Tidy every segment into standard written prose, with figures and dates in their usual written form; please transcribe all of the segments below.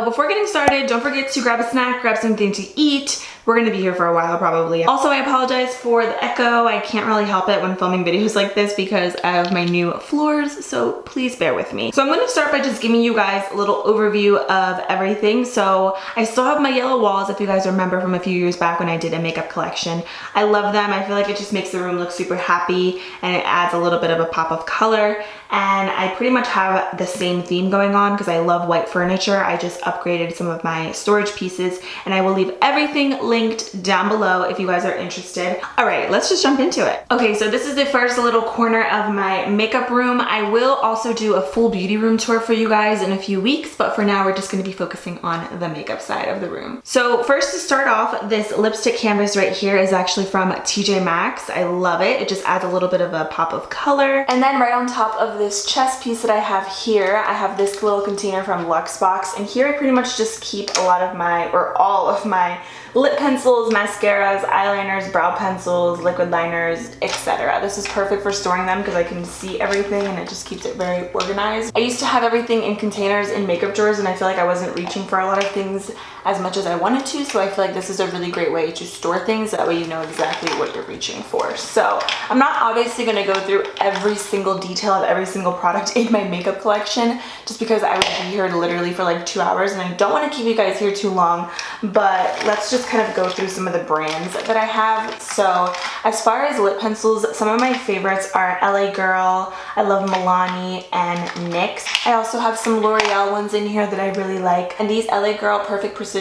before getting started, don't forget to grab a snack, grab something to eat. We're gonna be here for a while probably. Also, I apologize for the echo. I can't really help it when filming videos like this because of my new floors, so please bear with me. So I'm gonna start by just giving you guys a little overview of everything. So I still have my yellow walls, if you guys remember from a few years back when I did a makeup collection. I love them. I feel like it just makes the room look super happy and it adds a little bit of a pop of color. And I pretty much have the same theme going on because I love white furniture. I just upgraded some of my storage pieces and I will leave everything linked down below if you guys are interested. All right, let's just jump into it. Okay, so this is the first little corner of my makeup room. I will also do a full beauty room tour for you guys in a few weeks, but for now we're just gonna be focusing on the makeup side of the room. So first, to start off, this lipstick canvas right here is actually from TJ Maxx. I love it. It just adds a little bit of a pop of color. And then right on top of this chest piece that I have here, I have this little container from Luxbox, and here I pretty much just keep a lot of my, or all of my lip pencils, mascaras, eyeliners, brow pencils, liquid liners, etc. This is perfect for storing them because I can see everything and it just keeps it very organized. I used to have everything in containers in makeup drawers and I feel like I wasn't reaching for a lot of things as much as I wanted to, so I feel like this is a really great way to store things. That way you know exactly what you're reaching for. So I'm not obviously going to go through every single detail of every single product in my makeup collection just because I would be here literally for like 2 hours and I don't want to keep you guys here too long, but let's just kind of go through some of the brands that I have. So as far as lip pencils, some of my favorites are LA Girl, I love Milani, and NYX. I also have some L'Oreal ones in here that I really like, and these LA Girl Perfect Precision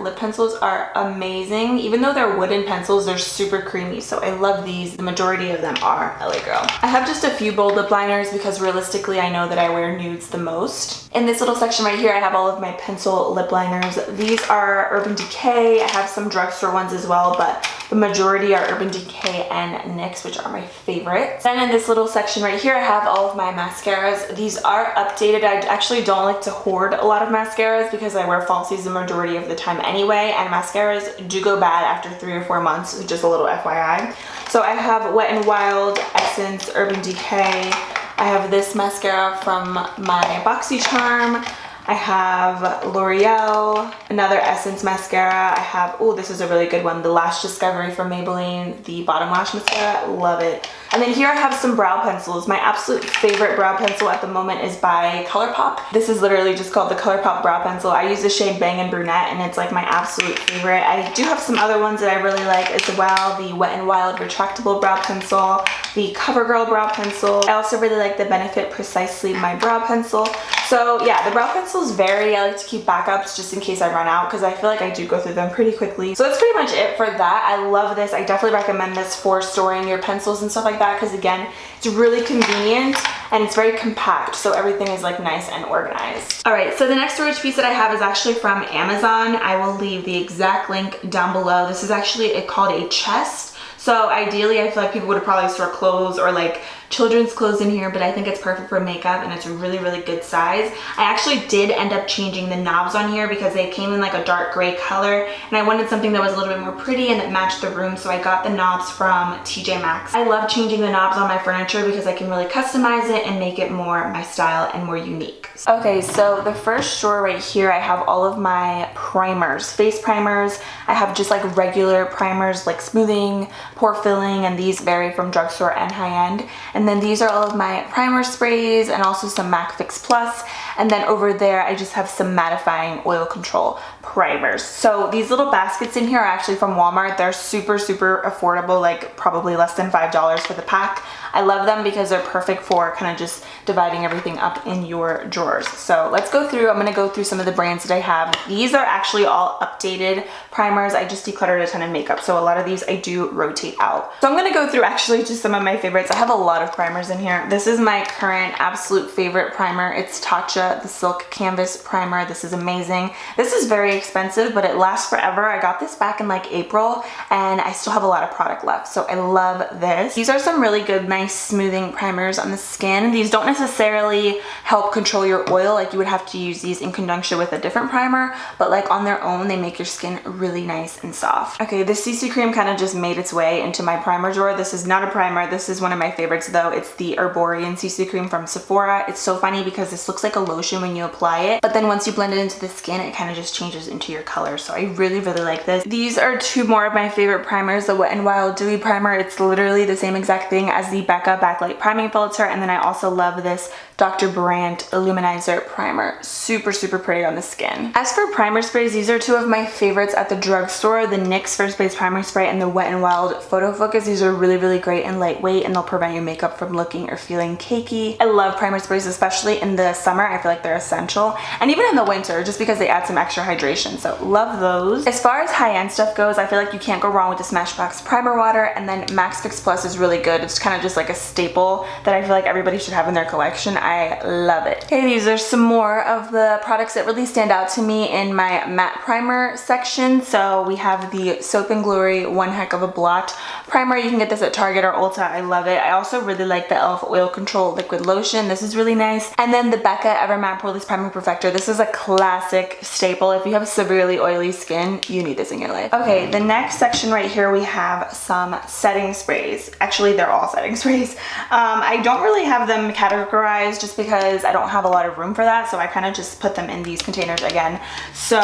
lip pencils are amazing. Even though they're wooden pencils, they're super creamy, so I love these. The majority of them are LA Girl. I have just a few bold lip liners because realistically I know that I wear nudes the most. In this little section right here I have all of my pencil lip liners. These are Urban Decay. I have some drugstore ones as well, but the majority are Urban Decay and NYX, which are my favorites. Then in this little section right here I have all of my mascaras. These are updated. I actually don't like to hoard a lot of mascaras because I wear falsies the majority of the time anyway, and mascaras do go bad after 3 or 4 months, just a little FYI. So I have Wet n Wild, Essence, Urban Decay. I have this mascara from my BoxyCharm. I have L'Oreal, another Essence mascara. I have, oh, this is a really good one, the Lash Discovery from Maybelline, the Bottom Lash Mascara, love it. And then here I have some brow pencils. My absolute favorite brow pencil at the moment is by ColourPop. This is literally just called the ColourPop brow pencil. I use the shade Bang & Brunette and it's like my absolute favorite. I do have some other ones that I really like as well. The Wet n Wild retractable brow pencil, the CoverGirl brow pencil. I also really like the Benefit Precisely My brow pencil. So yeah, the brow pencils vary. I like to keep backups just in case I run out because I feel like I do go through them pretty quickly. So that's pretty much it for that. I love this. I definitely recommend this for storing your pencils and stuff like that because again, it's really convenient and it's very compact, so everything is like nice and organized. All right, so the next storage piece that I have is actually from Amazon. I will leave the exact link down below. This is actually called a chest. So ideally, I feel like people would probably store clothes or like children's clothes in here, but I think it's perfect for makeup and it's a really, really good size. I actually did end up changing the knobs on here because they came in like a dark gray color and I wanted something that was a little bit more pretty and that matched the room, so I got the knobs from TJ Maxx. I love changing the knobs on my furniture because I can really customize it and make it more my style and more unique. Okay, so the first drawer right here, I have all of my primers, face primers. I have just like regular primers like smoothing, pore filling, and these vary from drugstore and high-end. And then these are all of my primer sprays and also some MAC Fix Plus. And then over there, I just have some mattifying oil control primers. So these little baskets in here are actually from Walmart. They're super, super affordable, like probably less than $5 for the pack. I love them because they're perfect for kind of just dividing everything up in your drawers. So let's go through. I'm going to go through some of the brands that I have. These are actually all updated primers. I just decluttered a ton of makeup, so a lot of these I do rotate out. So I'm going to go through actually just some of my favorites. I have a lot of primers in here. This is my current absolute favorite primer. It's Tatcha, the Silk Canvas Primer. This is amazing. This is very expensive, but it lasts forever. I got this back in like April and I still have a lot of product left, so I love this. These are some really good, nice smoothing primers on the skin. These don't necessarily help control your oil, like you would have to use these in conjunction with a different primer, but like on their own, they make your skin really nice and soft. Okay, this CC cream kind of just made its way into my primer drawer. This is not a primer. This is one of my favorites though. It's the Herborian CC cream from Sephora. It's so funny because this looks like a lotion when you apply it, but then once you blend it into the skin, it kind of just changes into your color. So I really, really like this. These are two more of my favorite primers. The Wet n Wild Dewy Primer. It's literally the same exact thing as the Becca Backlight Priming Filter. And then I also love this Dr. Brandt Illuminizer Primer. Super, super pretty on the skin. As for primer sprays, these are two of my favorites at the drugstore. The NYX First Base Primer Spray and the Wet n Wild Photo Focus. These are really, really great and lightweight, and they'll prevent your makeup from looking or feeling cakey. I love primer sprays, especially in the summer. I feel like they're essential. And even in the winter, just because they add some extra hydration. So love those. As far as high-end stuff goes, I feel like you can't go wrong with the Smashbox Primer Water, and then Max Fix Plus is really good. It's kind of just like a staple that I feel like everybody should have in their collection. I love it. Okay, these are some more of the products that really stand out to me in my matte primer section. So we have the Soap & Glory One Heck of a Blot Primer. You can get this at Target or Ulta. I love it. I also really like the e.l.f. Oil Control Liquid Lotion. This is really nice. And then the Becca Ever Matte Poreless Primer Perfector. This is a classic staple. If you have severely oily skin, you need this in your life. Okay, the next section right here, we have some setting sprays. Actually, they're all setting sprays. I don't really have them categorized just because I don't have a lot of room for that, so I kind of just put them in these containers again. So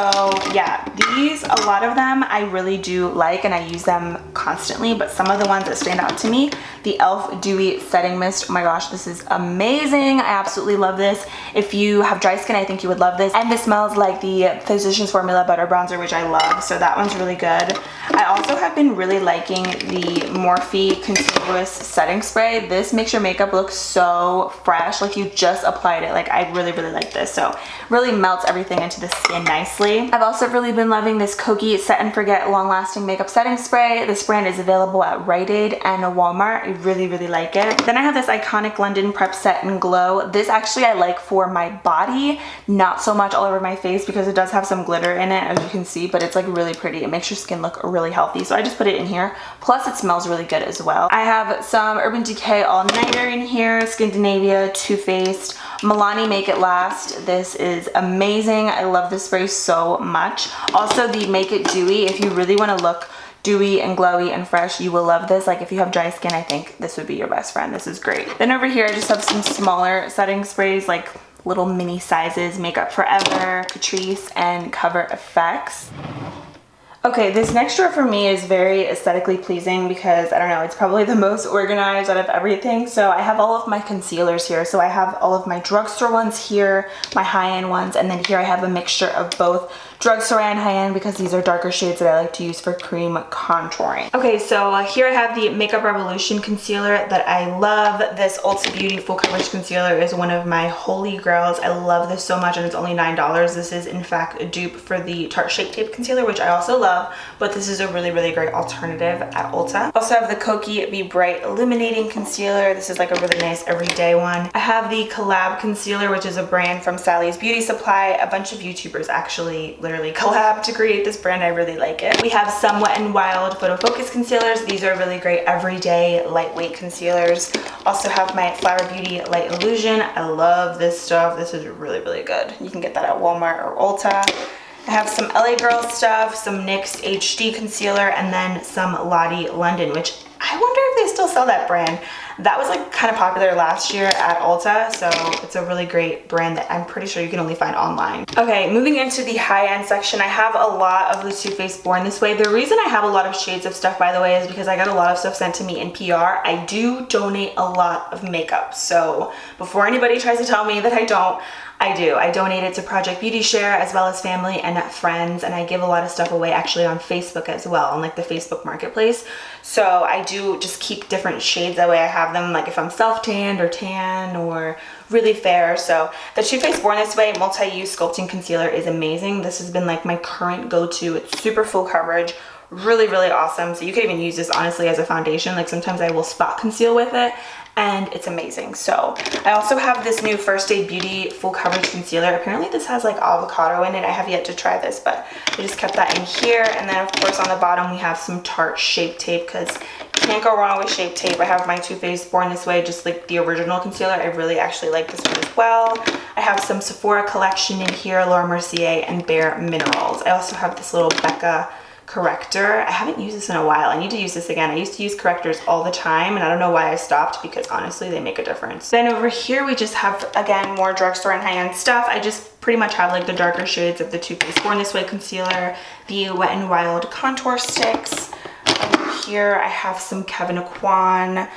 yeah, these, a lot of them I really do like and I use them constantly, but some of the ones that stand out to me, the e.l.f. Dewy Setting Mist. Oh my gosh, this is amazing. I absolutely love this. If you have dry skin, I think you would love this. And this smells like the Physicians Formula Butter Bronzer, which I love, so that one's really good. I also have been really liking the Morphe Continuous Setting Spray. This makes your makeup look so fresh, like you just applied it. Like I really, really like this. So really melts everything into the skin nicely. I've also really been loving this Kokie Set and Forget Long Lasting Makeup Setting Spray. This brand is available at Rite Aid and Walmart. I really, really like it. Then I have this iconic London Prep Set and Glow. This actually I like for my body, not so much all over my face because it does have some glitter in it, as you can see, but it's like really pretty. It makes your skin look really healthy. So I just put it in here. Plus it smells really good as well. I have some Urban Decay All Nighter in here, Skindinavia, Too Faced, Milani Make It Last. This is amazing. I love this spray so much. Also the Make It Dewy. If you really want to look dewy and glowy and fresh, you will love this. Like if you have dry skin, I think this would be your best friend. This is great. Then over here I just have some smaller setting sprays, like little mini sizes, Makeup Forever, Catrice, and Cover Effects. Okay, this next drawer for me is very aesthetically pleasing because, I don't know, it's probably the most organized out of everything. So I have all of my concealers here. So I have all of my drugstore ones here, my high-end ones, and then here I have a mixture of both drugstore and high-end because these are darker shades that I like to use for cream contouring. Okay, so here I have the Makeup Revolution concealer that I love. This Ulta Beauty Full Coverage Concealer is one of my holy grails. I love this so much, and it's only $9. This is in fact a dupe for the Tarte Shape Tape Concealer, which I also love, but this is a really, really great alternative at Ulta. Also have the Kokie Be Bright Illuminating Concealer. This is like a really nice everyday one. I have the Collab Concealer, which is a brand from Sally's Beauty Supply. A bunch of YouTubers actually literally collab to create this brand. I really like it. We have some Wet n Wild Photo Focus Concealers. These are really great everyday lightweight concealers. Also have my Flower Beauty Light Illusion. I love this stuff. This is really, really good. You can get that at Walmart or Ulta. I have some LA Girl stuff, some NYX HD concealer, and then some Lottie London, which I wonder if they still sell that brand. That was like kind of popular last year at Ulta, so it's a really great brand that I'm pretty sure you can only find online. Okay, moving into the high-end section, I have a lot of the Too Faced Born This Way. The reason I have a lot of shades of stuff, by the way, is because I got a lot of stuff sent to me in PR. I do donate a lot of makeup, so before anybody tries to tell me that I don't, I do. I donate it to Project Beauty Share as well as family and friends, and I give a lot of stuff away actually on Facebook as well, on like the Facebook Marketplace. So I do just keep different shades, that way I have them like if I'm self-tanned or tan or really fair. So the Too Faced Born This Way Multi-Use Sculpting Concealer is amazing. This has been like my current go-to. It's super full coverage, Really, really awesome. So you could even use this honestly as a foundation. Like sometimes I will spot conceal with it, and it's amazing. So I also have this new First Aid Beauty full coverage concealer. Apparently this has like avocado in it. I have yet to try this, but I just kept that in here. And then of course on the bottom we have some Tarte Shape Tape, because can't go wrong with Shape Tape. I have my Too Faced Born This Way, just like the original concealer. I really actually like this one as well. I have some Sephora collection in here, Laura Mercier and Bare Minerals. I also have this little Becca corrector. I haven't used this in a while. I need to use this again. I used to use correctors all the time, and I don't know why I stopped, because honestly they make a difference. Then over here we just have, again, more drugstore and high-end stuff. I just pretty much have like the darker shades of the Too Faced Born This Way concealer, the Wet n Wild contour sticks. Over here I have some Kevyn Aucoin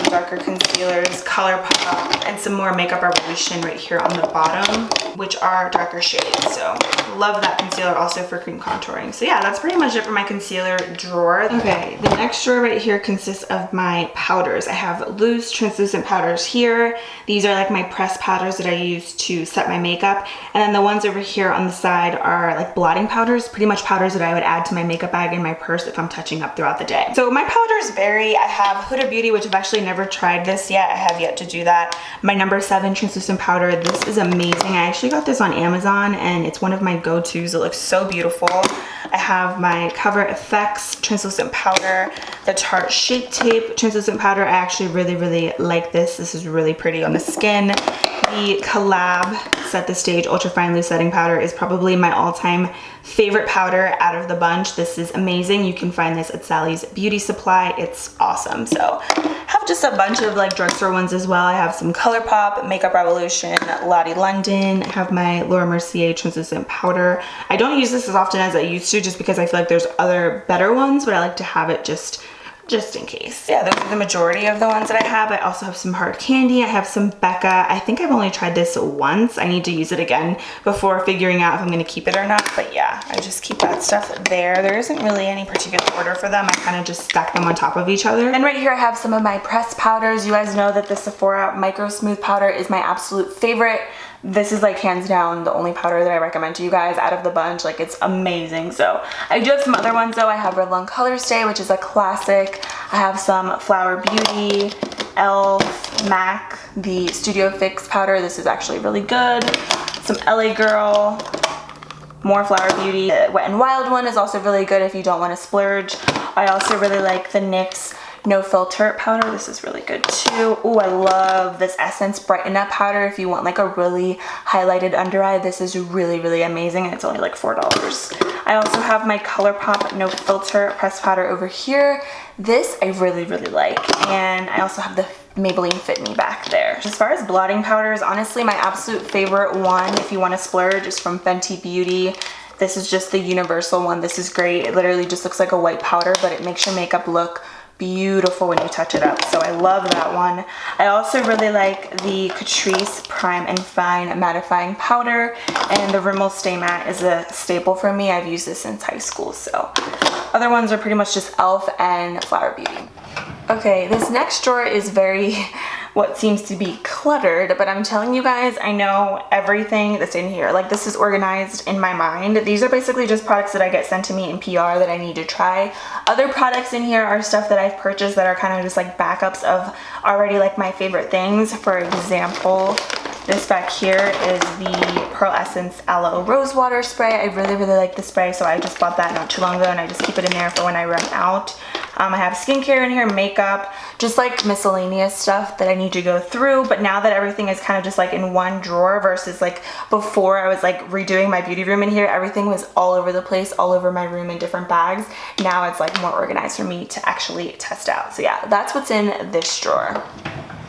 darker concealers, ColourPop, and some more Makeup Revolution right here on the bottom, which are darker shades. So love that concealer also for cream contouring. So yeah, that's pretty much it for my concealer drawer. Okay, the next drawer right here consists of my powders. I have loose translucent powders here. These are like my pressed powders that I use to set my makeup. And then the ones over here on the side are like blotting powders, pretty much powders that I would add to my makeup bag in my purse if I'm touching up throughout the day. So my powders vary. I have Huda Beauty, which I've actually never tried this yet. I have yet to do that. My number 7 translucent powder. This is amazing. I actually got this on Amazon and it's one of my go-tos. It looks so beautiful. I have my Cover FX translucent powder, the Tarte Shape Tape translucent powder. I actually really like this. This is really pretty on the skin. The Collab Set the Stage Ultra Fine Loose Setting Powder is probably my all-time favorite powder out of the bunch. This is amazing. You can find this at Sally's Beauty Supply. It's awesome. So I have just a bunch of like drugstore ones as well. I have some ColourPop, Makeup Revolution, Lottie London. I have my Laura Mercier translucent powder. I don't use this as often as I used to, just because I feel like there's other better ones, but I like to have it just in case. Yeah, those are the majority of the ones that I have. I also have some Hard Candy. I have some Becca. I think I've only tried this once. I need to use it again before figuring out if I'm gonna keep it or not. But yeah, I just keep that stuff there. There isn't really any particular order for them. I kind of just stack them on top of each other. And right here I have some of my pressed powders. You guys know that the Sephora Micro Smooth powder is my absolute favorite. This is like hands down the only powder that I recommend to you guys out of the bunch. Like, it's amazing. So I do have some other ones though. I have Revlon Color Stay, which is a classic. I have some Flower Beauty, e.l.f., MAC, the Studio Fix powder. This is actually really good. Some LA Girl, more Flower Beauty. The Wet n Wild one is also really good if you don't want to splurge. I also really like the NYX No Filter powder. This is really good too. Oh, I love this Essence Brighten Up powder if you want like a really highlighted under eye. This is really amazing, and it's only like $4. I also have my ColourPop No Filter pressed powder over here. This I really like, and I also have the Maybelline Fit Me back there. As far as blotting powders, honestly my absolute favorite one if you want to splurge is from Fenty Beauty. This is just the universal one. This is great. It literally just looks like a white powder, but it makes your makeup look beautiful when you touch it up. So I love that one. I also really like the Catrice Prime and Fine mattifying powder, and the Rimmel Stay Matte is a staple for me. I've used this since high school. So other ones are pretty much just e.l.f. and Flower Beauty. Okay, this next drawer is very what seems to be cluttered, but I'm telling you guys, I know everything that's in here. Like, this is organized in my mind. These are basically just products that I get sent to me in PR that I need to try. Other products in here are stuff that I've purchased that are kind of just like backups of already like my favorite things. For example, this back here is the Pearl Essence Aloe Rose Water Spray. I really like the spray, so I just bought that not too long ago, and I just keep it in there for when I run out. I have skincare in here, makeup, just like miscellaneous stuff that I need to go through. But now that everything is kind of just like in one drawer versus like before I was like redoing my beauty room in here, everything was all over the place, all over my room in different bags. Now it's like more organized for me to actually test out. So yeah, that's what's in this drawer.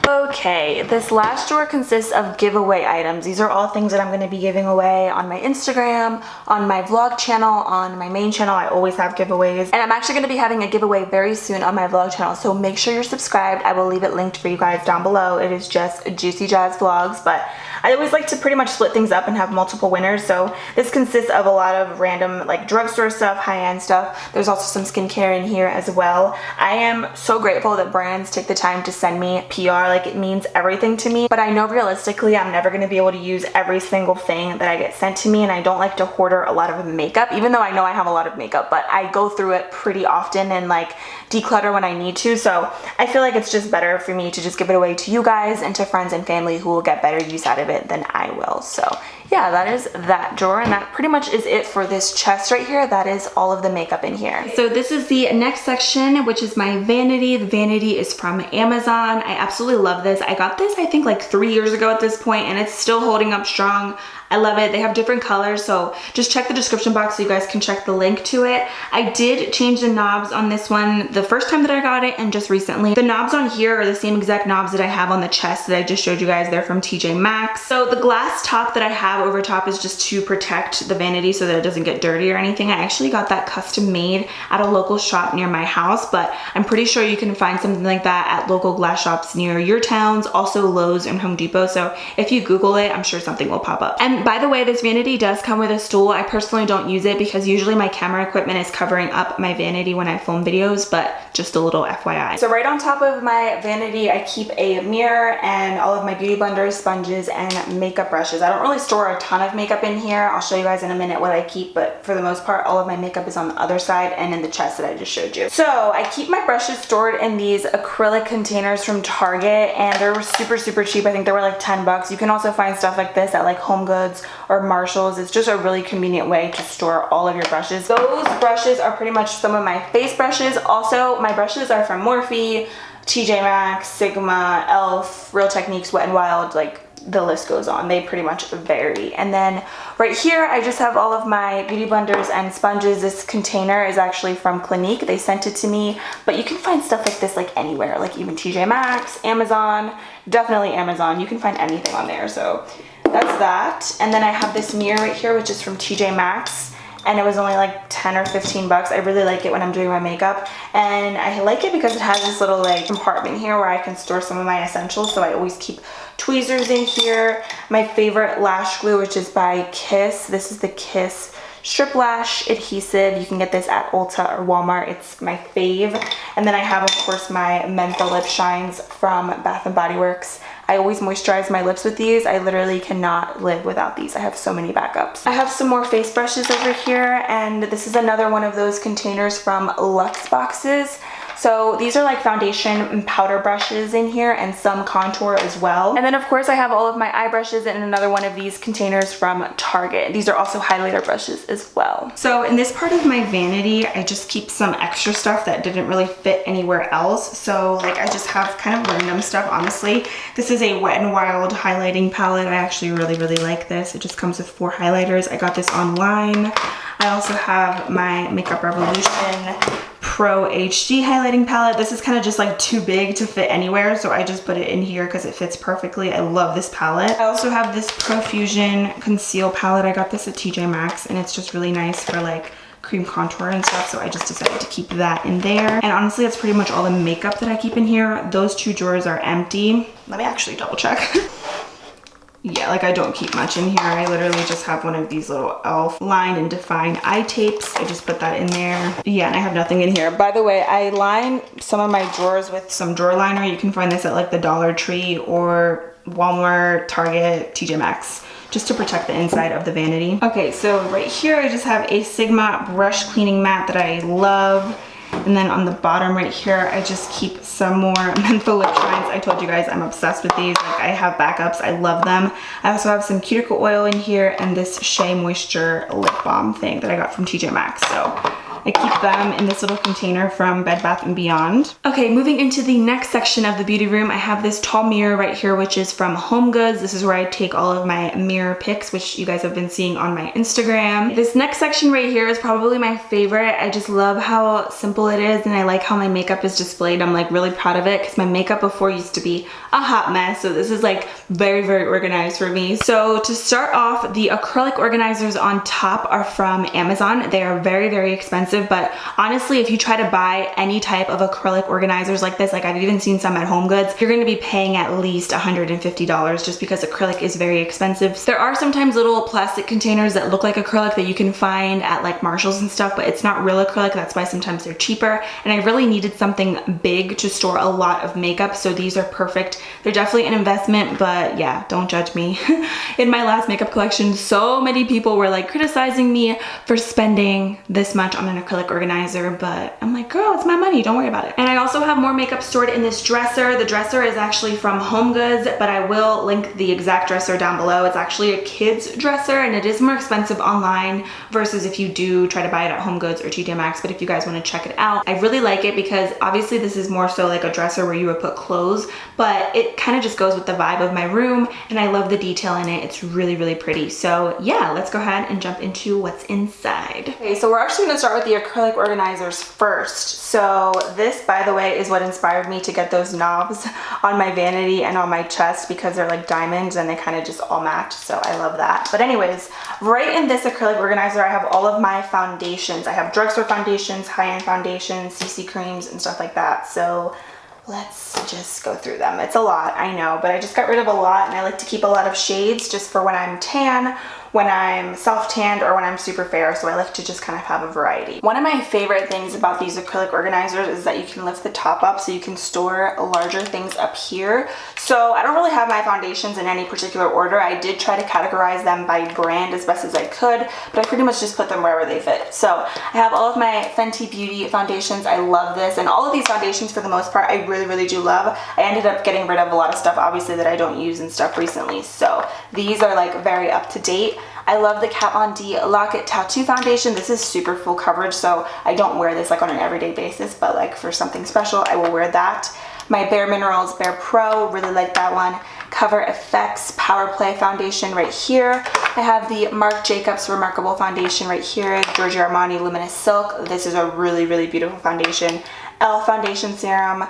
Okay, this last drawer consists of giveaway items. These are all things that I'm going to be giving away on my Instagram, on my vlog channel, on my main channel. I always have giveaways, and I'm actually going to be having a giveaway very soon on my vlog channel, so make sure you're subscribed. I will leave it linked for you guys down below. It is just JuicyJas Vlogs, but I always like to pretty much split things up and have multiple winners. So this consists of a lot of random like drugstore stuff, high-end stuff. There's also some skincare in here as well. I am so grateful that brands take the time to send me PR like it means everything to me, but I know realistically I'm never going to be able to use every single thing that I get sent to me, and I don't like to hoarder a lot of makeup, even though I know I have a lot of makeup, but I go through it pretty often and like declutter when I need to. So I feel like it's just better for me to just give it away to you guys and to friends and family who will get better use out of it than I will. So yeah, that is that drawer, and that pretty much is it for this chest right here. That is all of the makeup in here. So this is the next section, which is my vanity. The vanity is from Amazon. I absolutely love this. I got this I think like 3 years ago at this point, and it's still holding up strong. I love it. They have different colors, so just check the description box so you guys can check the link to it. I did change the knobs on this one the first time that I got it and just recently. The knobs on here are the same exact knobs that I have on the chest that I just showed you guys. They're from TJ Maxx. So the glass top that I have over top is just to protect the vanity so that it doesn't get dirty or anything. I actually got that custom made at a local shop near my house, but I'm pretty sure you can find something like that at local glass shops near your towns, also Lowe's and Home Depot. So if you Google it, I'm sure something will pop up. And by the way, this vanity does come with a stool. I personally don't use it because usually my camera equipment is covering up my vanity when I film videos, but just a little FYI. So right on top of my vanity, I keep a mirror and all of my beauty blenders, sponges, and makeup brushes. I don't really store a ton of makeup in here. I'll show you guys in a minute what I keep, but for the most part, all of my makeup is on the other side and in the chest that I just showed you. So I keep my brushes stored in these acrylic containers from Target, and they were super cheap. I think they were like 10 bucks. You can also find stuff like this at like Home Goods or Marshalls. It's just a really convenient way to store all of your brushes. Those brushes are pretty much some of my face brushes. Also, my brushes are from Morphe, TJ Maxx, Sigma, Elf, Real Techniques, Wet n Wild, like the list goes on. They pretty much vary. And then right here, I just have all of my beauty blenders and sponges. This container is actually from Clinique. They sent it to me, but you can find stuff like this like anywhere, like even TJ Maxx, Amazon, definitely Amazon. You can find anything on there. So that's that. And then I have this mirror right here, which is from TJ Maxx, and it was only like 10 or 15 bucks. I really like it when I'm doing my makeup, and I like it because it has this little like compartment here where I can store some of my essentials. So I always keep tweezers in here. My favorite lash glue, which is by Kiss. This is the Kiss Strip Lash Adhesive. You can get this at Ulta or Walmart. It's my fave. And then I have, of course, my Menthol Lip Shines from Bath & Body Works. I always moisturize my lips with these. I literally cannot live without these. I have so many backups. I have some more face brushes over here, and this is another one of those containers from Luxe Boxes. So these are like foundation and powder brushes in here, and some contour as well. And then of course I have all of my eye brushes in another one of these containers from Target. These are also highlighter brushes as well. So in this part of my vanity, I just keep some extra stuff that didn't really fit anywhere else. So like I just have kind of random stuff, honestly. This is a Wet n Wild highlighting palette. I actually really like this. It just comes with 4 highlighters. I got this online. I also have my Makeup Revolution Pro HD highlighting palette. This is kind of just like too big to fit anywhere, so I just put it in here because it fits perfectly. I love this palette. I also have this Profusion Conceal palette. I got this at TJ Maxx, and it's just really nice for like cream contour and stuff, so I just decided to keep that in there. And honestly, that's pretty much all the makeup that I keep in here. Those 2 drawers are empty. Let me actually double check. Yeah, like I don't keep much in here. I literally just have one of these little Elf lined and defined eye tapes. I just put that in there. Yeah, and I have nothing in here. By the way, I line some of my drawers with some drawer liner. You can find this at like the Dollar Tree or Walmart, Target, TJ Maxx, just to protect the inside of the vanity. Okay, so right here I just have a Sigma brush cleaning mat that I love. And then on the bottom right here, I just keep some more Menthol Lip Shines. I told you guys I'm obsessed with these. Like I have backups, I love them. I also have some cuticle oil in here and this Shea Moisture lip balm thing that I got from TJ Maxx. So I keep them in this little container from Bed Bath & Beyond. Okay, moving into the next section of the beauty room, I have this tall mirror right here, which is from Home Goods. This is where I take all of my mirror pics, which you guys have been seeing on my Instagram. This next section right here is probably my favorite. I just love how simple it is, and I like how my makeup is displayed. I'm like really proud of it because my makeup before used to be a hot mess. So this is like very organized for me. So to start off, the acrylic organizers on top are from Amazon. They are very expensive. expensive, but honestly, if you try to buy any type of acrylic organizers like this, like I've even seen some at HomeGoods, you're gonna be paying at least $150 just because acrylic is very expensive. There are sometimes little plastic containers that look like acrylic that you can find at like Marshall's and stuff, but it's not real acrylic. That's why sometimes they're cheaper. And I really needed something big to store a lot of makeup, so these are perfect. They're definitely an investment, but yeah, don't judge me. In my last makeup collection, so many people were like criticizing me for spending this much on an acrylic organizer, but I'm like, girl, it's my money, don't worry about it. And I also have more makeup stored in this dresser. The dresser is actually from HomeGoods, but I will link the exact dresser down below. It's actually a kid's dresser, and it is more expensive online versus if you do try to buy it at HomeGoods or TJ Maxx, but if you guys want to check it out, I really like it because obviously this is more so like a dresser where you would put clothes, but it kind of just goes with the vibe of my room, and I love the detail in it. It's really, really pretty. So yeah, let's go ahead and jump into what's inside. Okay, so we're actually gonna start with the acrylic organizers first. So this, by the way, is what inspired me to get those knobs on my vanity and on my chest because they're like diamonds and they kind of just all match, so I love that. But anyways, right in this acrylic organizer, I have all of my foundations. I have drugstore foundations, high-end foundations, CC creams, and stuff like that. So let's just go through them. It's a lot, I know, but I just got rid of a lot, and I like to keep a lot of shades just for when I'm tan, when I'm self-tanned, or when I'm super fair, so I like to just kind of have a variety. One of my favorite things about these acrylic organizers is that you can lift the top up so you can store larger things up here. So I don't really have my foundations in any particular order. I did try to categorize them by brand as best as I could, but I pretty much just put them wherever they fit. So I have all of my Fenty Beauty foundations. I love this, and all of these foundations for the most part I really, really do love. I ended up getting rid of a lot of stuff obviously that I don't use and stuff recently, so these are like very up to date. I love the Kat Von D Lock-It Tattoo Foundation. This is super full coverage, so I don't wear this like on an everyday basis, but like for something special, I will wear that. My Bare Minerals Bare Pro, really like that one. Cover FX Power Play Foundation right here. I have the Marc Jacobs Remarkable Foundation right here. Giorgio Armani Luminous Silk. This is a really, really beautiful foundation. e.l.f. Foundation Serum.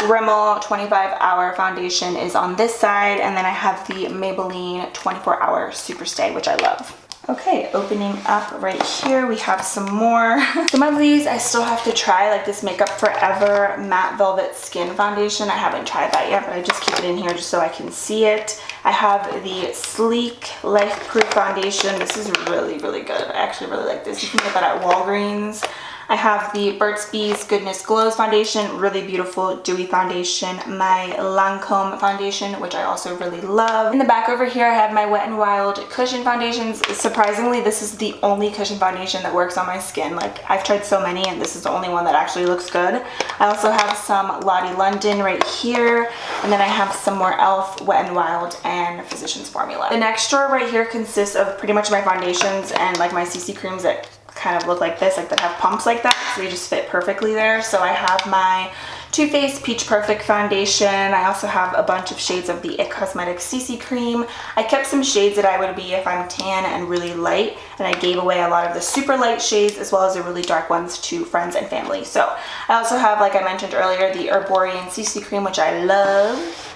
Rimmel 25-Hour Foundation is on this side, and then I have the Maybelline 24-Hour Super Stay, which I love. Okay, opening up right here, we have some more. Some of these I still have to try, like this Makeup Forever Matte Velvet Skin Foundation. I haven't tried that yet, but I just keep it in here just so I can see it. I have the Sleek Life Proof Foundation. This is really, really good. I actually really like this. You can get that at Walgreens. I have the Burt's Bees Goodness Glows Foundation, really beautiful dewy foundation. My Lancome foundation, which I also really love. In the back over here, I have my Wet n Wild Cushion foundations. Surprisingly, this is the only cushion foundation that works on my skin. Like, I've tried so many, and this is the only one that actually looks good. I also have some Lottie London right here, and then I have some more e.l.f. Wet n Wild and Physicians Formula. The next drawer right here consists of pretty much my foundations and like my CC creams that kind of look like this, like that have pumps like that, so they just fit perfectly there. So I have my Too Faced Peach Perfect foundation. I also have a bunch of shades of the IT Cosmetics CC cream. I kept some shades that I would be if I'm tan and really light, and I gave away a lot of the super light shades as well as the really dark ones to friends and family. So I also have, like I mentioned earlier, the Herborian CC cream, which I love.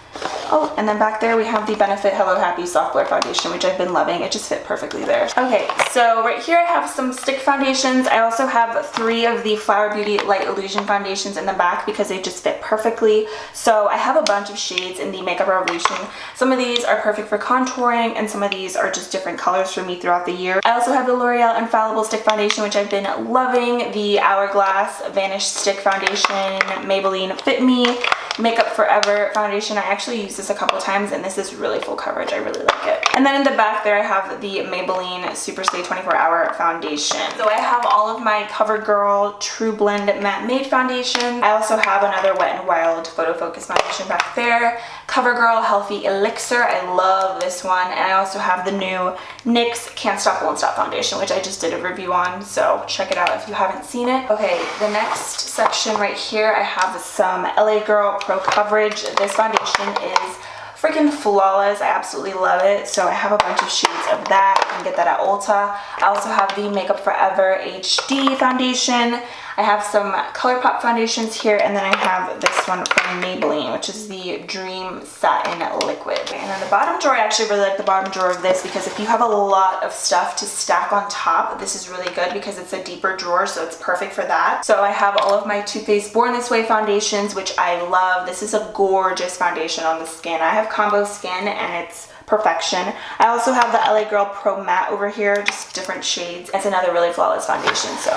Oh, and then back there we have the Benefit Hello Happy Soft Blur Foundation, which I've been loving. It just fit perfectly there. Okay, so right here I have some stick foundations. I also have 3 of the Flower Beauty Light Illusion foundations in the back because they just fit perfectly. So I have a bunch of shades in the Makeup Revolution. Some of these are perfect for contouring, and some of these are just different colors for me throughout the year. I also have the L'Oreal Infallible Stick Foundation, which I've been loving. The Hourglass Vanish Stick Foundation, Maybelline Fit Me Makeup Forever foundation. I actually used this a couple times, and this is really full coverage. I really like it. And then in the back there I have the Maybelline Super Stay 24-Hour foundation. So I have all of my CoverGirl True Blend Matte Made foundation. I also have another Wet n Wild Photo Focus foundation back there. CoverGirl Healthy Elixir. I love this one. And I also have the new NYX Can't Stop Won't Stop foundation, which I just did a review on, so check it out if you haven't seen it. Okay, the next section right here I have some LA Girl Pro Coverage. This foundation is freaking flawless. I absolutely love it. So I have a bunch of shades of that. You can get that at Ulta. I also have the Makeup Forever HD foundation. I have some ColourPop foundations here, and then I have this one from Maybelline, which is the Dream Satin Liquid. And then the bottom drawer, I actually really like the bottom drawer of this because if you have a lot of stuff to stack on top, this is really good because it's a deeper drawer, so it's perfect for that. So I have all of my Too Faced Born This Way foundations, which I love. This is a gorgeous foundation on the skin. I have combo skin and it's perfection. I also have the LA Girl Pro Matte over here, just different shades. It's another really flawless foundation, so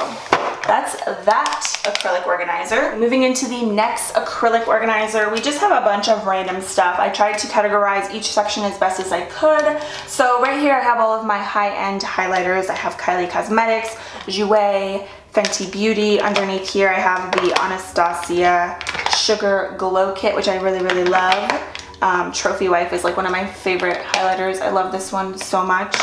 that's that acrylic organizer. Moving into the next acrylic organizer, we just have a bunch of random stuff. I tried to categorize each section as best as I could. So right here I have all of my high-end highlighters. I have Kylie Cosmetics, Jouer, Fenty Beauty. Underneath here I have the Anastasia Sugar Glow Kit, which I really love. Trophy Wife is like one of my favorite highlighters. I love this one so much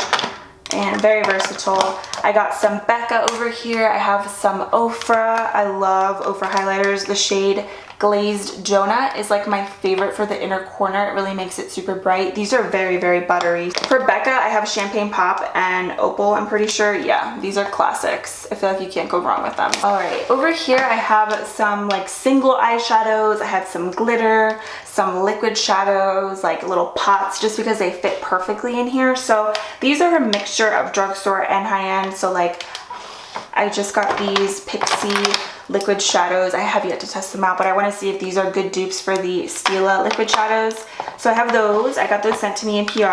and very versatile. I got some Becca over here. I have some Ofra. I love Ofra highlighters. The shade Glazed Donut is like my favorite for the inner corner. It really makes it super bright. These are very buttery. For Becca, I have Champagne Pop and Opal, I'm pretty sure. Yeah, these are classics. I feel like you can't go wrong with them. All right, over here I have some like single eyeshadows. I have some glitter, some liquid shadows, like little pots, just because they fit perfectly in here. So these are a mixture of drugstore and high-end. So like I just got these Pixie liquid shadows. I have yet to test them out, but I want to see if these are good dupes for the Stila liquid shadows. So I have those. I got those sent to me in PR.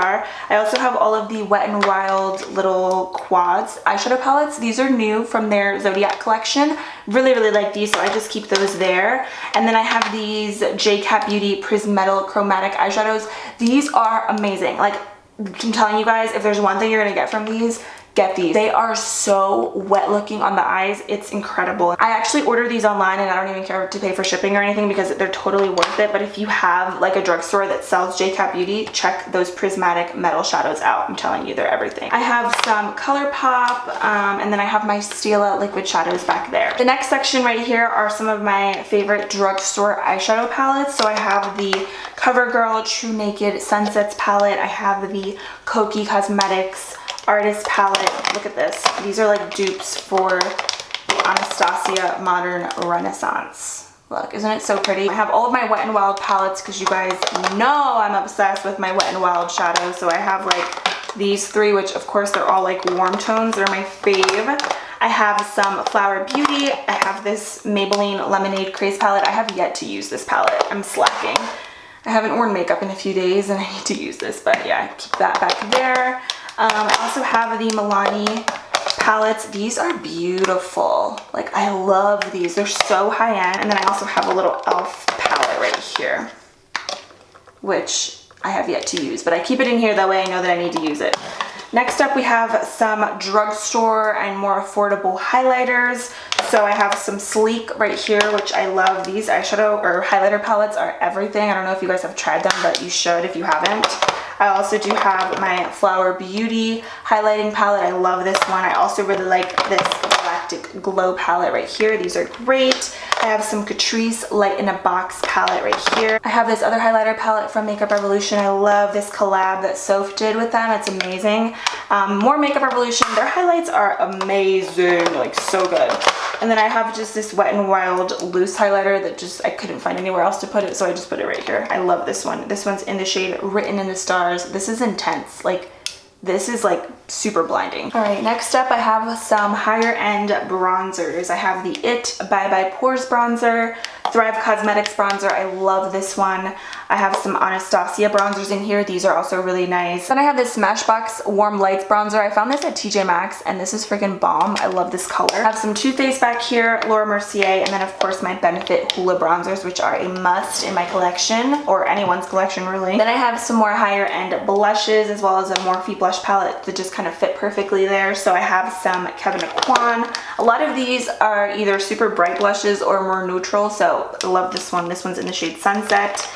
I also have all of the Wet n Wild little quads eyeshadow palettes. These are new from their Zodiac collection. Really like these, so I just keep those there. And then I have these JCat Beauty Prismetal Chromatic eyeshadows. These are amazing. Like, I'm telling you guys, if there's one thing you're gonna get from these, get these. They are so wet looking on the eyes. It's incredible. I actually ordered these online and I don't even care to pay for shipping or anything because they're totally worth it. But if you have like a drugstore that sells JCat Beauty, check those prismatic metal shadows out. I'm telling you, they're everything. I have some ColourPop and then I have my Stila liquid shadows back there. The next section right here are some of my favorite drugstore eyeshadow palettes. So I have the CoverGirl True Naked Sunsets palette. I have the Kokie Cosmetics Artist palette. Look at this. These are like dupes for the Anastasia Modern Renaissance. Look, isn't it so pretty? I have all of my Wet n Wild palettes because you guys know I'm obsessed with my Wet n Wild shadows. So I have like these three, which of course they're all like warm tones. They're my fave. I have some Flower Beauty. I have this Maybelline Lemonade Craze palette. I have yet to use this palette. I'm slacking. I haven't worn makeup in a few days and I need to use this, but yeah, keep that back there. I also have the Milani palettes. These are beautiful. Like, I love these. They're so high-end. And then I also have a little e.l.f. palette right here, which I have yet to use, but I keep it in here that way I know that I need to use it. Next up, we have some drugstore and more affordable highlighters. So I have some Sleek right here, which I love. These eyeshadow or highlighter palettes are everything. I don't know if you guys have tried them, but you should if you haven't. I also do have my Flower Beauty highlighting palette. I love this one. I also really like this Galactic Glow palette right here. These are great. I have some Catrice Light in a Box palette right here. I have this other highlighter palette from Makeup Revolution. I love this collab that Soph did with them. It's amazing. More Makeup Revolution. Their highlights are amazing, like so good. And then I have just this Wet n Wild loose highlighter that just I couldn't find anywhere else to put it, so I just put it right here. I love this one. This one's in the shade Written in the Stars. This is intense. Like, this is like super blinding. All right, next up I have some higher end bronzers. I have the IT Bye Bye Pores bronzer, Thrive Cosmetics bronzer. I love this one. I have some Anastasia bronzers in here. These are also really nice. Then I have this Smashbox Warm Lights bronzer. I found this at TJ Maxx and this is freaking bomb. I love this color. I have some Too Faced back here, Laura Mercier, and then of course my Benefit Hoola bronzers, which are a must in my collection, or anyone's collection really. Then I have some more higher end blushes as well as a Morphe blush palette that just kind of fit perfectly there. So I have some Kevyn Aucoin. A lot of these are either super bright blushes or more neutral, so I love this one. This one's in the shade Sunset.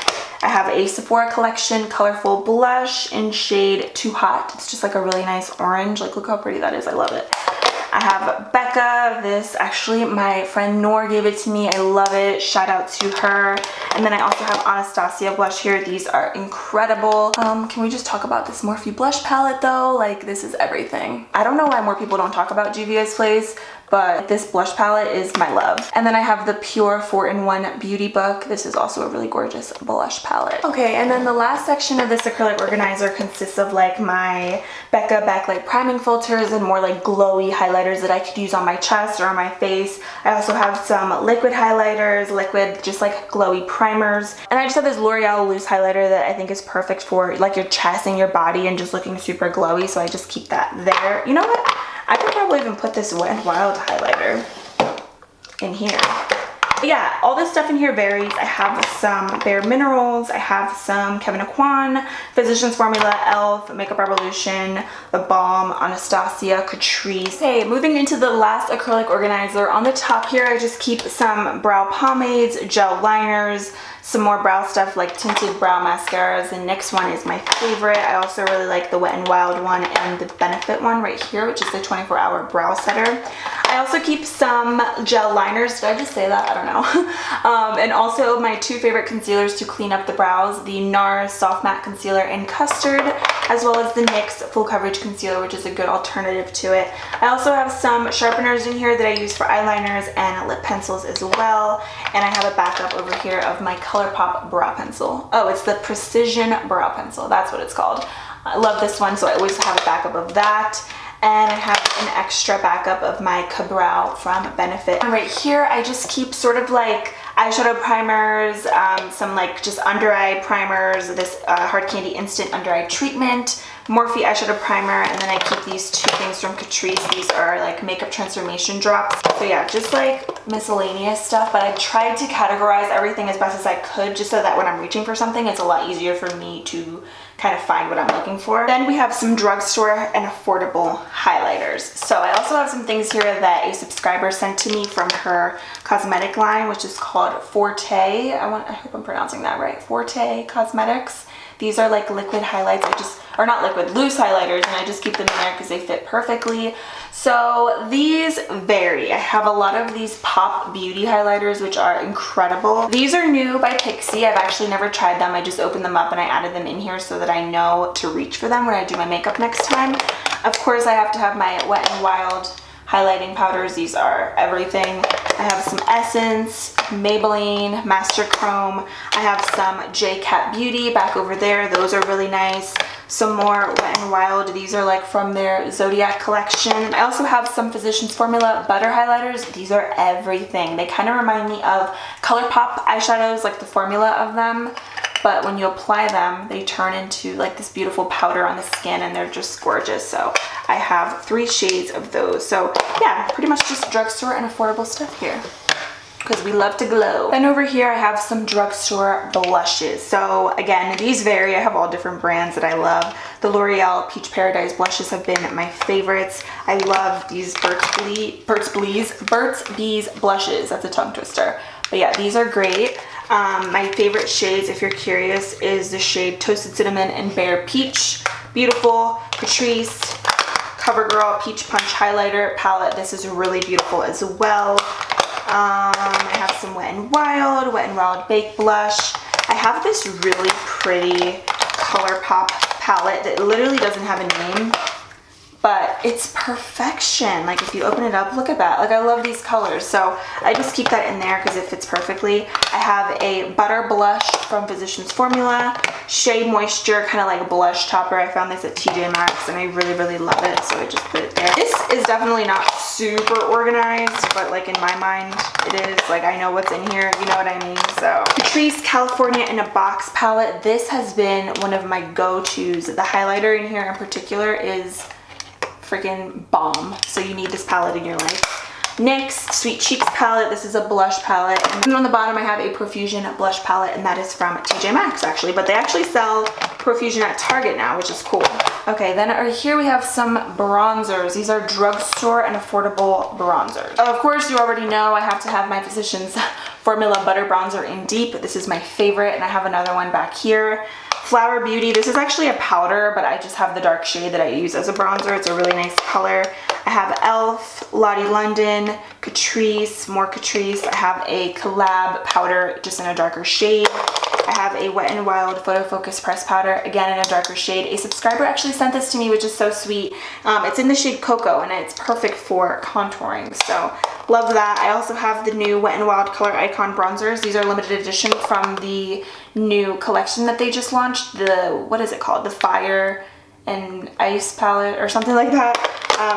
I have a Sephora Collection colorful blush in shade Too Hot. It's just like a really nice orange. Like, look how pretty that is. I love it. I have Becca. This, actually, my friend Noor gave it to me. I love it. Shout out to her. And then I also have Anastasia blush here. These are incredible. Can we just talk about this Morphe blush palette though? Like, this is everything. I don't know why more people don't talk about Juvia's Place, but this blush palette is my love. And then I have the Pure 4-in-1 Beauty Book. This is also a really gorgeous blush palette. Okay, and then the last section of this acrylic organizer consists of like my Becca Backlight Priming Filters and more like glowy highlighters that I could use on my chest or on my face. I also have some liquid highlighters, liquid just like glowy primers. And I just have this L'Oreal loose highlighter that I think is perfect for like your chest and your body and just looking super glowy, so I just keep that there. You know what? I could probably even put this Wet n Wild highlighter in here. But yeah, all this stuff in here varies. I have some Bare Minerals, I have some Kevyn Aucoin, Physicians Formula, e.l.f., Makeup Revolution, The Balm, Anastasia, Catrice. Okay, moving into the last acrylic organizer. On the top here, I just keep some brow pomades, gel liners, some more brow stuff like tinted brow mascaras. The NYX one is my favorite. I also really like the Wet n Wild one and the Benefit one right here, which is the 24-hour brow setter. I also keep some gel liners. Did I just say that? I don't know. And also my two favorite concealers to clean up the brows, the NARS Soft Matte Concealer in Custard, as well as the NYX Full Coverage Concealer, which is a good alternative to it. I also have some sharpeners in here that I use for eyeliners and lip pencils as well. And I have a backup over here of my ColourPop brow pencil. Oh, it's the Precision Brow Pencil. That's what it's called. I love this one, so I always have a backup of that. And I have an extra backup of my Ka-Brow from Benefit. And right here, I just keep sort of like eyeshadow primers, some like just under eye primers, this Hard Candy Instant Under Eye Treatment, Morphe eyeshadow primer, and then I keep these two things from Catrice. These are like makeup transformation drops. So yeah, just like miscellaneous stuff, but I tried to categorize everything as best as I could just so that when I'm reaching for something, it's a lot easier for me to kind of find what I'm looking for. Then we have some drugstore and affordable highlighters. So I also have some things here that a subscriber sent to me from her cosmetic line, which is called Forte. I hope I'm pronouncing that right. Forte Cosmetics. These are like liquid highlights. Or not liquid, loose highlighters, and I just keep them in there because they fit perfectly. So these vary. I have a lot of these Pop Beauty highlighters, which are incredible. These are new by Pixi. I've actually never tried them. I just opened them up and I added them in here so that I know to reach for them when I do my makeup next time. Of course, I have to have my Wet n Wild highlighting powders. These are everything. I have some Essence, Maybelline, Master Chrome. I have some J Cat Beauty back over there. Those are really nice. Some more Wet n Wild. These are like from their Zodiac collection. I also have some Physicians Formula butter highlighters. These are everything. They kind of remind me of ColourPop eyeshadows, like the formula of them. But when you apply them, they turn into like this beautiful powder on the skin, and they're just gorgeous. So I have 3 shades of those. So yeah, pretty much just drugstore and affordable stuff here, because we love to glow. Then over here I have some drugstore blushes. So again, these vary. I have all different brands that I love. The L'Oreal Peach Paradise blushes have been my favorites. I love these Burt's Bees blushes. That's a tongue twister. But yeah, these are great. My favorite shades, if you're curious, is the shade Toasted Cinnamon and Bare Peach. Beautiful. Catrice CoverGirl Peach Punch Highlighter Palette. This is really beautiful as well. I have some Wet n Wild Baked Blush. I have this really pretty ColourPop palette that literally doesn't have a name, but it's perfection. Like if you open it up, look at that. Like I love these colors. So I just keep that in there because it fits perfectly. I have a Butter Blush from Physicians Formula. Shea Moisture, kind of like blush topper. I found this at TJ Maxx and I really, really love it. So I just put it there. This is definitely not super organized, but like in my mind it is. Like I know what's in here, you know what I mean? So Catrice California in a Box palette. This has been one of my go-tos. The highlighter in here in particular is freaking bomb. So you need this palette in your life. NYX Sweet Cheeks palette. This is a blush palette. And on the bottom I have a Profusion blush palette, and that is from TJ Maxx actually, but they actually sell Profusion at Target now, which is cool. Okay, then right here we have some bronzers. These are drugstore and affordable bronzers. Of course, you already know I have to have my Physicians Formula Butter Bronzer in Deep. This is my favorite, and I have another one back here. Flower Beauty. This is actually a powder, but I just have the dark shade that I use as a bronzer. It's a really nice color. I have e.l.f., Lottie London, Catrice, more Catrice. I have a Collab powder just in a darker shade. I I have a Wet n Wild Photo Focus Press Powder, again in a darker shade. A subscriber actually sent this to me, which is so sweet. It's in the shade Cocoa, and it's perfect for contouring, so love that. I also have the new Wet n Wild Color Icon bronzers. These are limited edition from the new collection that they just launched. The, what is it called? The Fire and Ice palette or something like that.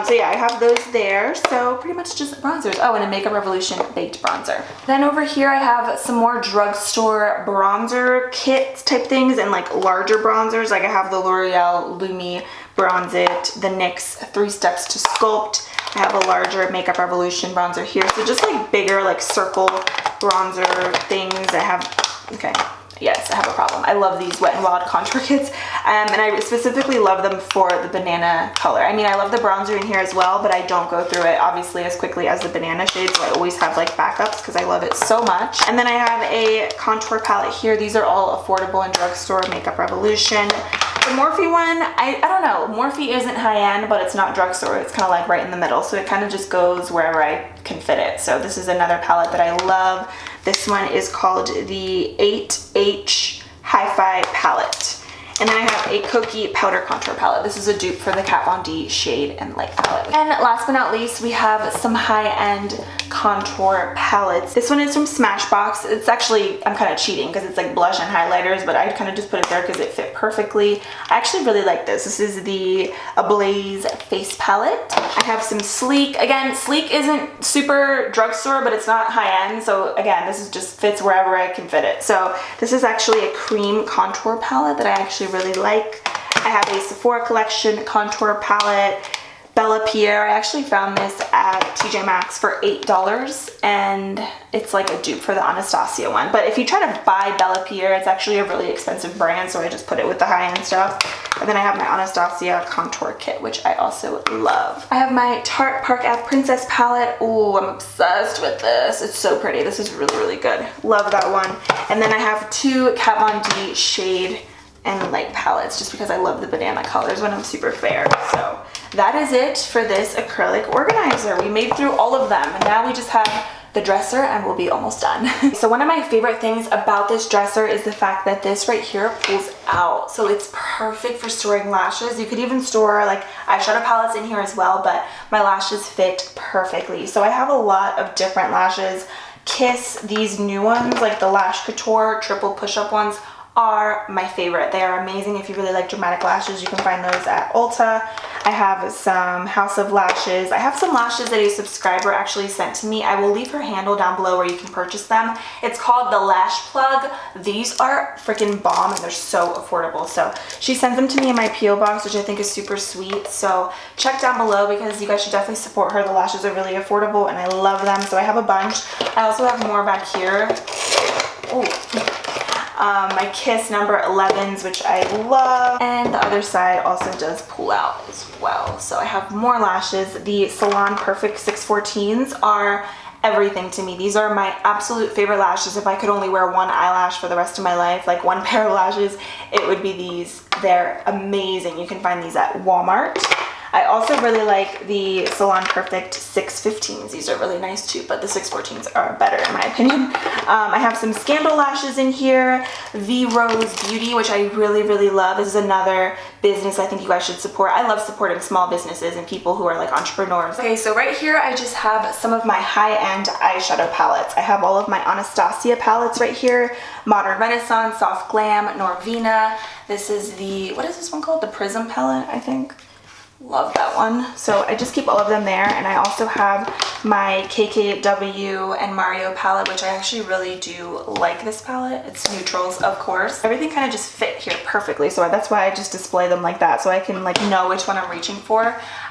So yeah, I have those there. So pretty much just bronzers. Oh, and a Makeup Revolution baked bronzer. Then over here I have some more drugstore bronzer kits type things and like larger bronzers. Like I have the L'Oreal Lumi Bronze It, the NYX 3 Steps to Sculpt. I have a larger Makeup Revolution bronzer here. So just like bigger like circle bronzer things. I have, okay. Yes, I have a problem. I love these Wet n Wild contour kits, and I specifically love them for the banana color. I mean, I love the bronzer in here as well, but I don't go through it obviously as quickly as the banana shade, so I always have like backups because I love it so much. And then I have a contour palette here. These are all affordable in drugstore, Makeup Revolution. The Morphe one, I don't know. Morphe isn't high-end, but it's not drugstore. It's kind of like right in the middle, so it kind of just goes wherever I can fit it. So this is another palette that I love. This one is called the 8H Hi-Fi palette. And then I have a Kokie powder contour palette. This is a dupe for the Kat Von D shade and light palette. And last but not least, we have some high-end contour palettes. This one is from Smashbox. It's actually, I'm kind of cheating because it's like blush and highlighters, but I kind of just put it there because it fit perfectly. I actually really like this. This is the Ablaze face palette. I have some Sleek. Again, Sleek isn't super drugstore, but it's not high-end. So again, this is just fits wherever I can fit it. So this is actually a cream contour palette that I actually really like. I have a Sephora Collection contour palette. Bella Pierre, I actually found this at TJ Maxx for $8, and it's like a dupe for the Anastasia one. But if you try to buy Bella Pierre, it's actually a really expensive brand, so I just put it with the high-end stuff. And then I have my Anastasia contour kit, which I also love. I have my Tarte Park Ave Princess palette. Ooh, I'm obsessed with this. It's so pretty. This is really, really good. Love that one. And then I have two Kat Von D shade and light palettes just because I love the banana colors when I'm super fair. So that is it for this acrylic organizer. We made through all of them, and now we just have the dresser and we'll be almost done. So one of my favorite things about this dresser is the fact that this right here pulls out. So it's perfect for storing lashes. You could even store like eyeshadow palettes in here as well, but my lashes fit perfectly. So I have a lot of different lashes. Kiss, these new ones, like the Lash Couture triple push-up ones, are my favorite. They are amazing. If you really like dramatic lashes, you can find those at Ulta. I have some House of Lashes. I have some lashes that a subscriber actually sent to me. I will leave her handle down below where you can purchase them. It's called the Lash Plug. These are freaking bomb and they're so affordable. So she sends them to me in my P.O. box, which I think is super sweet. So check down below because you guys should definitely support her. The lashes are really affordable and I love them. So I have a bunch. I also have more back here. Ooh. My Kiss number 11s, which I love, and the other side also does pull out as well. So I have more lashes. The Salon Perfect 614s are everything to me. These are my absolute favorite lashes. If I could only wear one eyelash for the rest of my life, like one pair of lashes, it would be these. They're amazing. You can find these at Walmart. I also really like the Salon Perfect 615s. These are really nice too, but the 614s are better in my opinion. I have some Scandal lashes in here. V Rose Beauty, which I really, really love. This is another business I think you guys should support. I love supporting small businesses and people who are like entrepreneurs. Okay, so right here I just have some of my high-end eyeshadow palettes. I have all of my Anastasia palettes right here. Modern Renaissance, Soft Glam, Norvina. This is the, what is this one called? The Prism palette, I think. Love that one. So I just keep all of them there, and I also have my KKW and Mario palette, which I actually really do like this palette. It's neutrals, of course. Everything kind of just fit here perfectly, so that's why I just display them like that so I can like know which one I'm reaching for.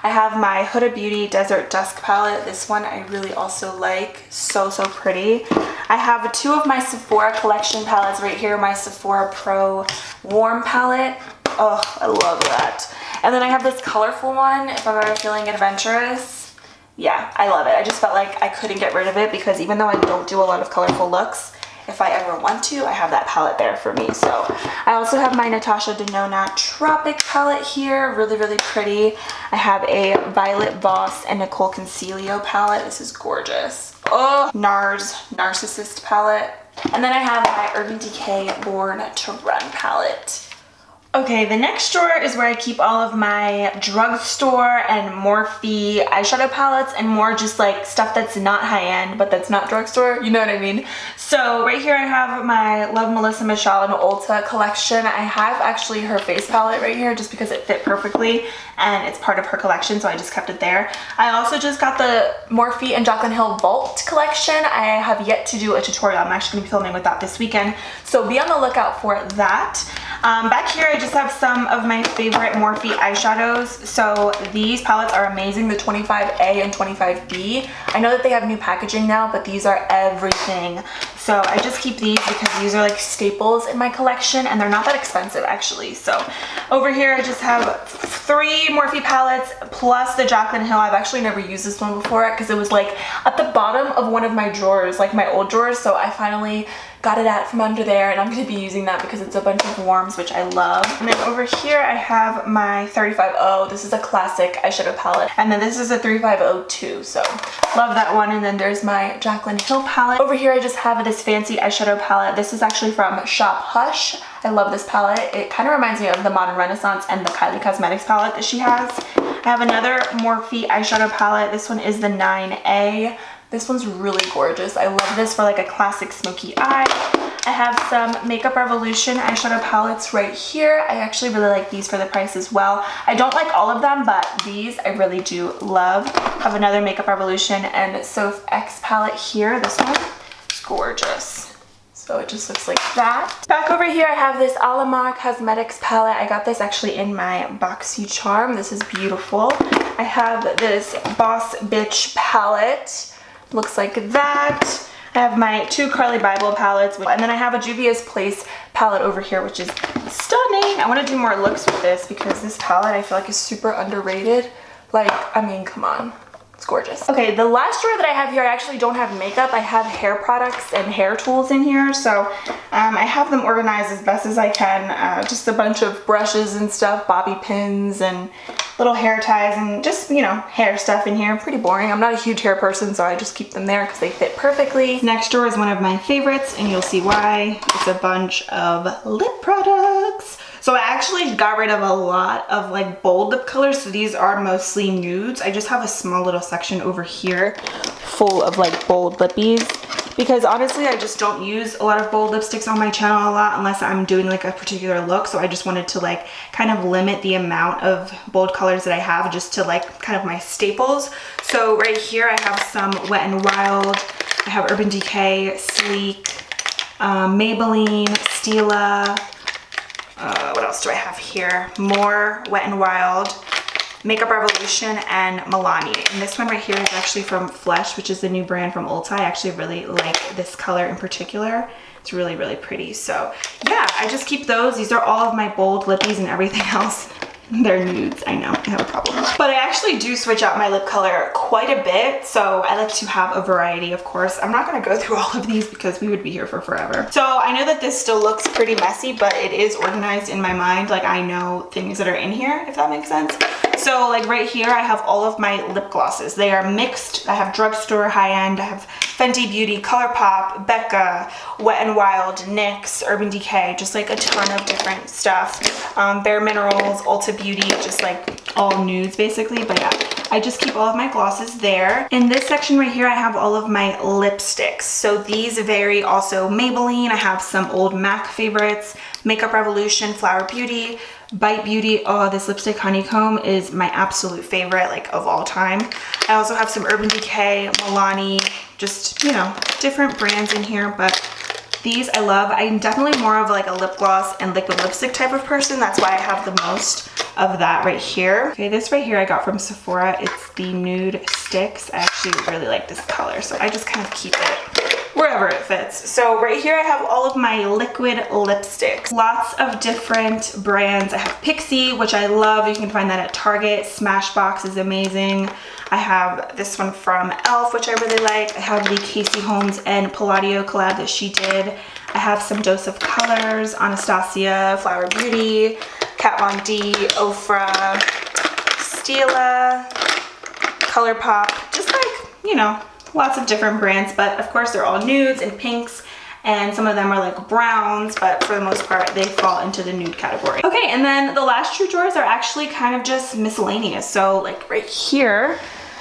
I have my Huda Beauty Desert Dusk palette. This one I really also like. So, so pretty. I have two of my Sephora Collection palettes right here. My Sephora Pro Warm palette. Oh, I love that. And then I have this colorful one if I'm ever feeling adventurous. Yeah, I love it. I just felt like I couldn't get rid of it because even though I don't do a lot of colorful looks, if I ever want to, I have that palette there for me. So I also have my Natasha Denona Tropic palette here. Really, really pretty. I have a Violet Voss and Nicole Concilio palette. This is gorgeous. Oh, NARS Narcissist palette. And then I have my Urban Decay Born to Run palette. Okay, the next drawer is where I keep all of my drugstore and Morphe eyeshadow palettes and more just like stuff that's not high-end, but that's not drugstore, you know what I mean? So right here I have my Love Melissa Michelle and Ulta collection. I have actually her face palette right here just because it fit perfectly and it's part of her collection, so I just kept it there. I also just got the Morphe and Jaclyn Hill Vault collection. I have yet to do a tutorial. I'm actually going to be filming with that this weekend, so be on the lookout for that. Back here I just have some of my favorite Morphe eyeshadows. So these palettes are amazing, the 25A and 25B. I know that they have new packaging now, but these are everything. So I just keep these because these are like staples in my collection and they're not that expensive actually. So over here I just have 3 Morphe palettes plus the Jaclyn Hill. I've actually never used this one before because it was like at the bottom of one of my drawers, like my old drawers. So I finally got it out from under there and I'm going to be using that because it's a bunch of warms, which I love. And then over here I have my 35O. This is a classic eyeshadow palette. And then this is a 3502, so love that one. And then there's my Jaclyn Hill palette. Over here I just have this fancy eyeshadow palette. This is actually from Shop Hush. I love this palette. It kind of reminds me of the Modern Renaissance and the Kylie Cosmetics palette that she has. I have another Morphe eyeshadow palette. This one is the 9A. This one's really gorgeous. I love this for like a classic smoky eye. I have some Makeup Revolution eyeshadow palettes right here. I actually really like these for the price as well. I don't like all of them, but these I really do love. I have another Makeup Revolution and Soph X palette here. This one is gorgeous. So it just looks like that. Back over here I have this Alamar Cosmetics palette. I got this actually in my BoxyCharm. This is beautiful. I have this Boss Bitch palette. Looks like that. I have my 2 Carly Bible palettes, and then I have a Juvia's Place palette over here, which is stunning. I want to do more looks with this because this palette I feel like is super underrated. Like, I mean, come on. It's gorgeous. Okay, the last drawer that I have here, I actually don't have makeup. I have hair products and hair tools in here, so I have them organized as best as I can. Just a bunch of brushes and stuff, bobby pins and little hair ties and just, you know, hair stuff in here. Pretty boring. I'm not a huge hair person, so I just keep them there because they fit perfectly. Next drawer is one of my favorites, and you'll see why. It's a bunch of lip products. So I actually got rid of a lot of like bold lip colors, so these are mostly nudes. I just have a small little section over here full of like bold lippies because honestly I just don't use a lot of bold lipsticks on my channel a lot unless I'm doing like a particular look, so I just wanted to like kind of limit the amount of bold colors that I have just to like kind of my staples. So right here I have some Wet n Wild, I have Urban Decay, Sleek, Maybelline, Stila, what else do I have here? More Wet n Wild, Makeup Revolution, and Milani. And this one right here is actually from Flesh, which is the new brand from Ulta. I actually really like this color in particular. It's really, really pretty. So yeah, I just keep those. These are all of my bold lippies, and everything else they're nudes. I know, I have a problem. But I actually do switch out my lip color quite a bit, so I like to have a variety, of course. I'm not gonna go through all of these because we would be here for forever. So I know that this still looks pretty messy, but it is organized in my mind. Like, I know things that are in here, if that makes sense. So like right here, I have all of my lip glosses. They are mixed. I have drugstore, high-end. I have Fenty Beauty, ColourPop, Becca, Wet n Wild, NYX, Urban Decay, just like a ton of different stuff. Bare Minerals, Ulta Beauty, just like all nudes basically. But yeah, I just keep all of my glosses there. In this section right here, I have all of my lipsticks. So these vary also. Maybelline, I have some old MAC favorites, Makeup Revolution, Flower Beauty, Bite Beauty. Oh, this lipstick Honeycomb is my absolute favorite, like, of all time. I also have some Urban Decay, Milani, just, you know, different brands in here, but these I love. I'm definitely more of like a lip gloss and liquid lipstick type of person. That's why I have the most of that right here. Okay, this right here I got from Sephora. It's the Nude Sticks. I actually really like this color, so I just kind of keep it wherever it fits. So right here I have all of my liquid lipsticks. Lots of different brands. I have Pixie, which I love. You can find that at Target. Smashbox is amazing. I have this one from e.l.f., which I really like. I have the Casey Holmes and Palladio collab that she did. I have some Dose of Colors, Anastasia, Flower Beauty, Kat Von D, Ofra, Stila, ColourPop, just like, you know, lots of different brands, but of course they're all nudes and pinks and some of them are like browns, but for the most part they fall into the nude category. Okay, and then the last two drawers are actually kind of just miscellaneous. So like right here,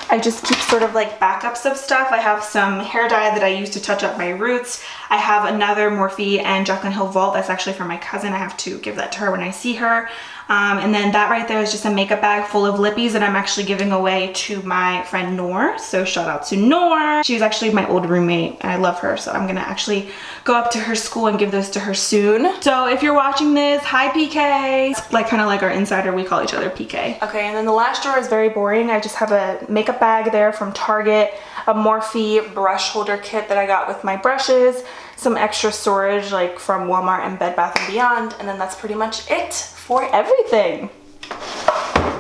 I just keep sort of like backups of stuff. I have some hair dye that I use to touch up my roots. I have another Morphe and Jaclyn Hill Vault that's actually for my cousin. I have to give that to her when I see her. And then that right there is just a makeup bag full of lippies that I'm actually giving away to my friend Noor. So shout out to Noor. She was actually my old roommate and I love her. So I'm gonna actually go up to her school and give those to her soon. So if you're watching this, hi PK. It's like kind of like our insider, we call each other PK. Okay, and then the last drawer is very boring. I just have a makeup bag there from Target, a Morphe brush holder kit that I got with my brushes, some extra storage like from Walmart and Bed Bath & Beyond, and then that's pretty much it for everything.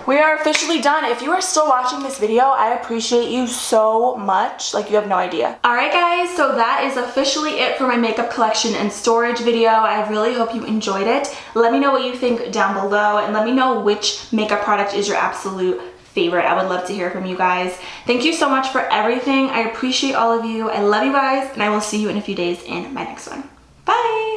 We are officially done. If you are still watching this video, I appreciate you so much. Like, you have no idea. All right, guys, so that is officially it for my makeup collection and storage video. I really hope you enjoyed it. Let me know what you think down below, and let me know which makeup product is your absolute favorite. I would love to hear from you guys. Thank you so much for everything. I appreciate all of you. I love you guys, and I will see you in a few days in my next one. Bye.